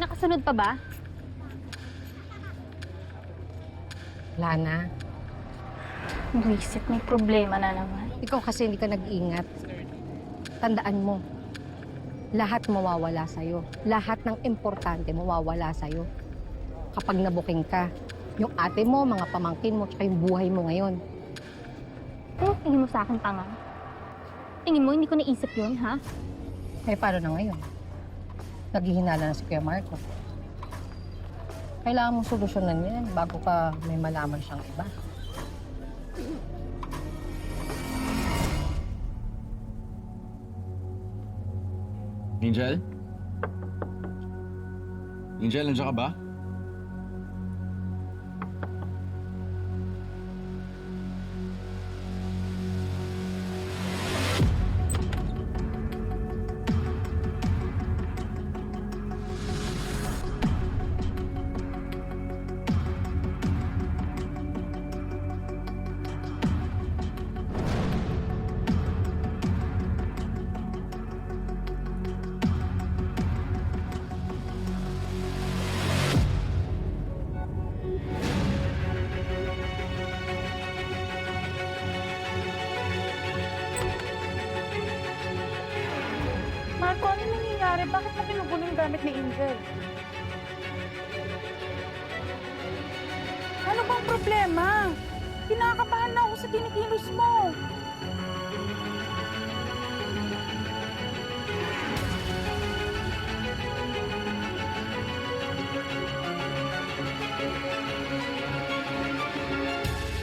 nakasunod pa ba? Wala na. Buisit, may problema na naman. Ikaw kasi hindi ka nag-ingat. Tandaan mo, lahat mawawala sa'yo. Lahat ng importante mawawala sa'yo. Kapag nabuking ka, yung ate mo, mga pamangkin mo, tsaka yung buhay mo ngayon. Oh, tingin mo sa akin tanga? Tingin mo, hindi ko naisip yun, ha? Eh, paano na ngayon? Naghihinala na si Kuya Marco. Kailangan mong solusyonan yan bago pa may malaman siyang iba. Angel? Angel, nandiyan ka ba? Marco, ano nangyayari? Bakit mo pinugulo yung gamit ni Angel? Ano bang problema? Kinakabahan na ako sa kinikilos mo.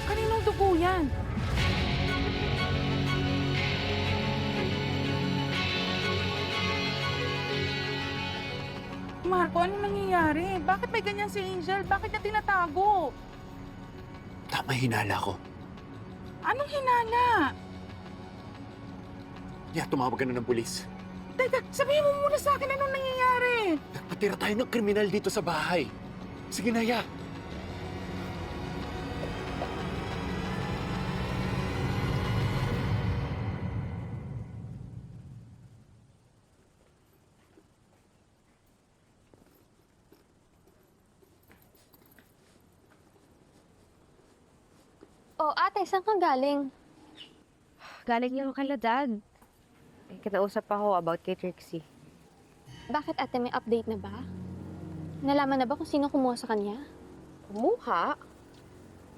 Kaninong dugo yan? Marco, ano nangyayari? Bakit may ganyan si Angel? Bakit niya tinatago? Tama hinala ko. Anong hinala? Kaya tumawag ka na ng pulis. Teka, sabihin mo muna sa akin anong nangyayari. Nagpatira tayo ng kriminal dito sa bahay. Sige na, ya. Oh, ate, saan ka galing? Galing lang kala Dad. Eh, kinausap ako about kay Trixie. Bakit ate, may update na ba? Nalaman na ba kung sino kumuha sa kanya? Kumuha?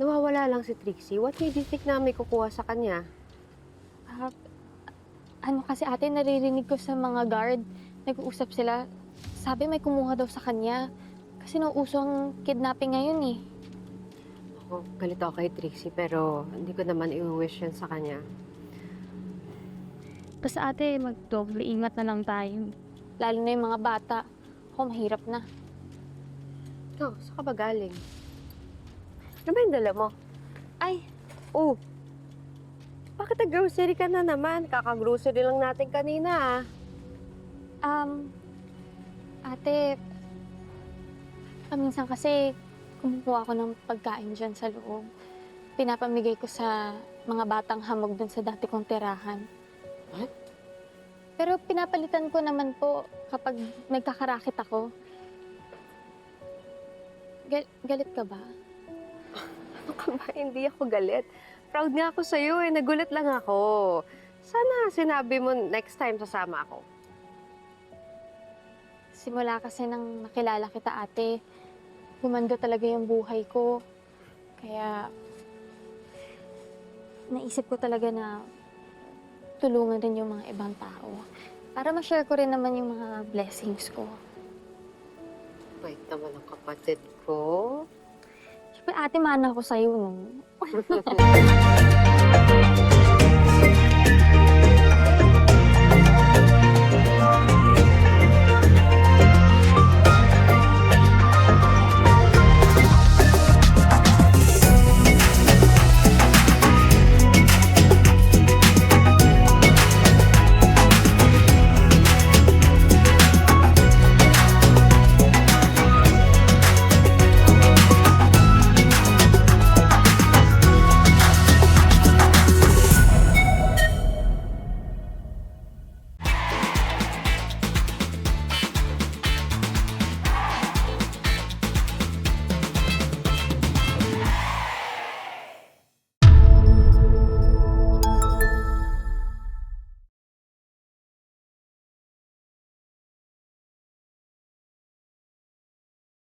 Nawawala lang si Trixie. What made you think na may kukuha sa kanya? Ah, ano kasi ate, naririnig ko sa mga guard, nag-uusap sila. Sabi may kumuha daw sa kanya. Kasi nauuso ang kidnapping ngayon eh. Ako, galit ako kay Trixie pero hindi ko naman i-wish yun sa kanya. Basta ate, mag-double ingat na lang tayo. Lalo na yung mga bata. Ako, mahirap na. Ikaw, saan ka ba galing? Ano ba yung dala mo? Ay, Oh, bakit nag-grocery ka na naman? Kaka-grocery lang natin kanina ate, minsan kasi kumukuha ako ng pagkain dyan sa loob. Pinapamigay ko sa mga batang hamog dun sa dati kong tirahan. What? Pero pinapalitan ko naman po kapag nagkakarakit ako. Galit ka ba? Ano ka ba? Hindi ako galit. Proud nga ako sa'yo eh. Nagulat lang ako. Sana sinabi mo next time sasama ako. Simula kasi nang makilala kita, ate, gumanda talaga yung buhay ko. Kaya, naisip ko talaga na tulungan din yung mga ibang tao. Para ma-share ko rin naman yung mga blessings ko. Bait naman ang kapatid ko. Siyempre, ate, mana ko sa'yo, no?